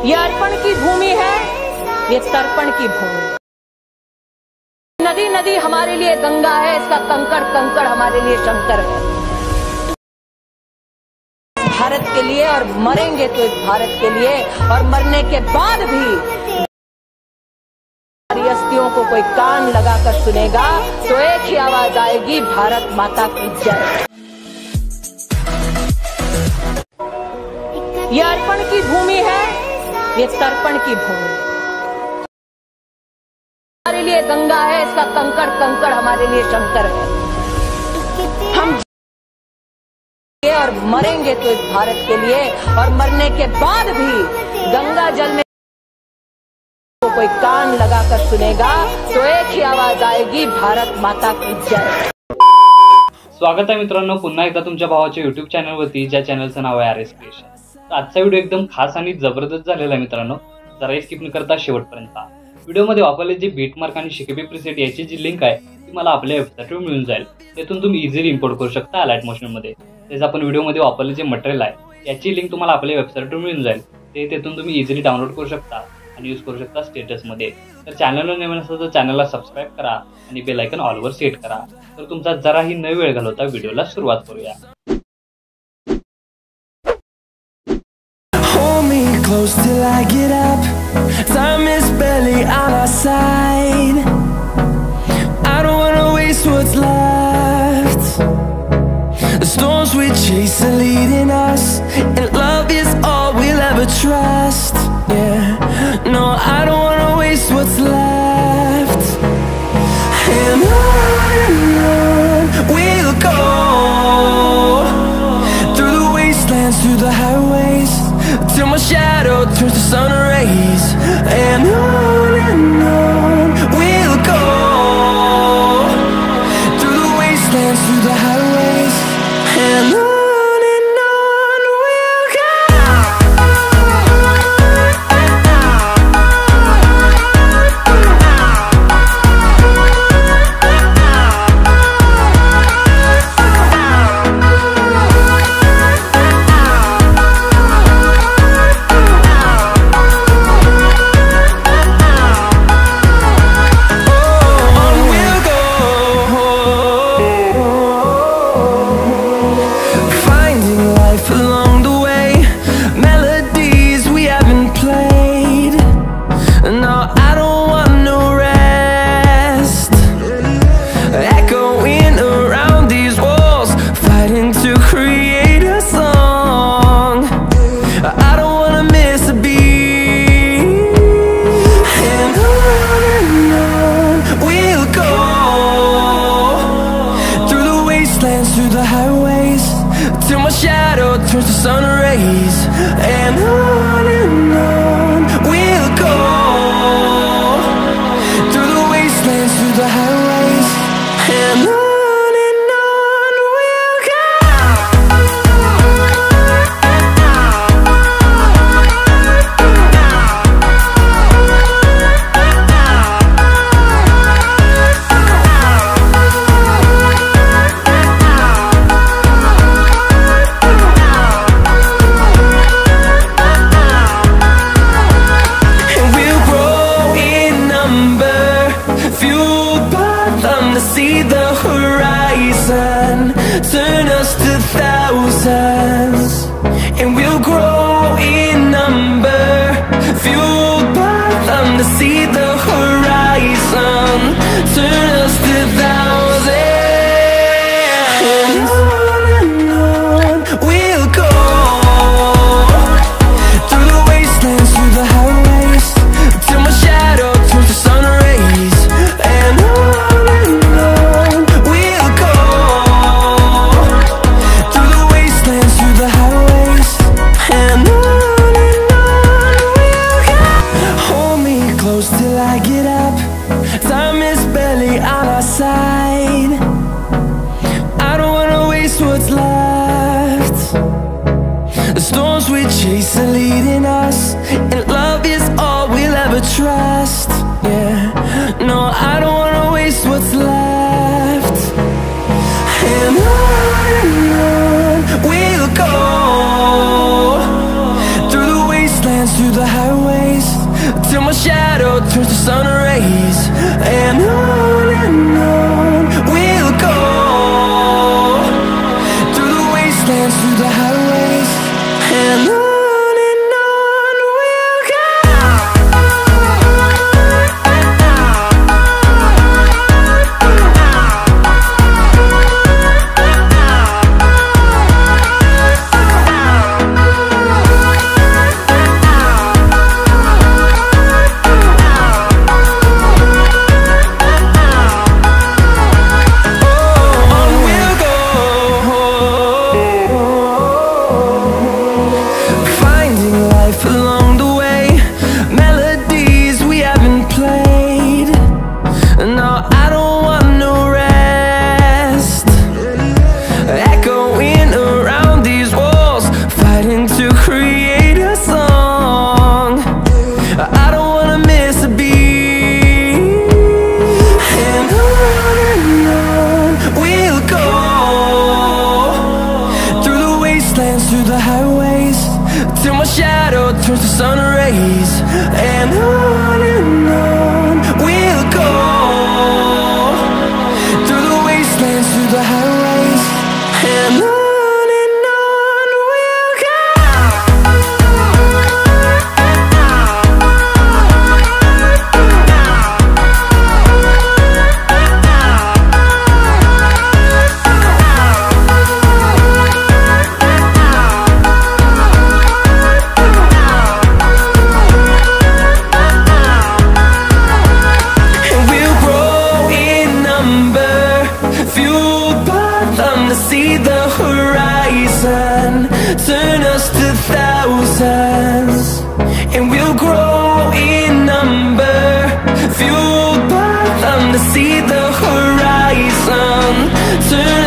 ये अर्पण की भूमि है, ये तर्पण की भूमि। नदी नदी हमारे लिए गंगा है, इसका कंकड़ कंकड़ हमारे लिए शंकर है। भारत के लिए और मरेंगे तो इस भारत के लिए, और मरने के बाद भी हमारी अस्थियों को कोई कान लगाकर सुनेगा तो एक ही आवाज आएगी, भारत माता की जय। ये अर्पण की भूमि है, ये तर्पण की भूमि। हमारे लिए गंगा है, इसका कंकड़ कंकड़ हमारे लिए शंकर है। हम और मरेंगे तो इस भारत के लिए, और मरने के बाद भी गंगा जल में कोई कान लगाकर सुनेगा तो एक ही आवाज आएगी, भारत माता की जय। स्वागत आहे मित्रांनो पुन्हा एकदा तुमच्या भावाच्या YouTube चॅनलवरती, ज्या चॅनलचं नाव आहे rscreation। तर आजचा व्हिडिओ एकदम खास आणि जबरदस्त झालेला आहे मित्रांनो, जरा स्किप न करता शेवटपर्यंत। व्हिडिओमध्ये वापरले जे बीटमार्क आणि शिकेबी प्रीसेट याची जी लिंक आहे ती मला आपल्या वेबसाईटवर मिळून जाईल। त्यातून तुम्ही इझिली इम्पोर्ट करू शकता Alight मोशनमध्ये। तेच आपण व्हिडिओमध्ये वापरले जे मटेरियल आहे याची लिंक तुम्हाला आपल्या वेबसाईटवर मिळून जाईल, ते तेथून तुम्ही इझिली डाउनलोड करू शकता आणि यूज करू शकता स्टेटसमध्ये। तर चॅनलला नवीन असेल तर चॅनलला सबस्क्राइब करा आणि बेल आयकॉन ऑलवर सेट करा। तर तुमचा जराही न वेळ घालवता व्हिडिओला सुरुवात करूया। Close till I get up, time is barely on our side. I don't wanna waste what's left. The storms we chase are leading us, and love is all we'll ever trust. Yeah, no, I don't wanna waste what's left. And on we'll go, through the wastelands, through the highways, till my shadow turns to sun rays. And on we'll go, through the wastelands, through the highways, and on we'll go. Through the highways, till my shadow turns to sun rays. And on we'll go, through the wastelands, through the highways, and on we'll go. See the horizon, turn us to thousands, and we'll grow in number, fueled by them to see the horizon, turn us to thousands, and on we'll go, through the wastelands, through the highways, till my shadow turns to sun rays. And on till I get up, time is barely on our side. I don't wanna waste what's left. The storms we chase are leading us, and love is all we'll ever trust. Yeah, no, I don't wanna waste what's left. And on we'll go, through the wastelands, through the highways, sun rays, and on we'll go, through the wastelands, through the highways, and on we'll go. See the horizon, turn us to thousands, and we'll grow in number, fueled by them to see the horizon, turn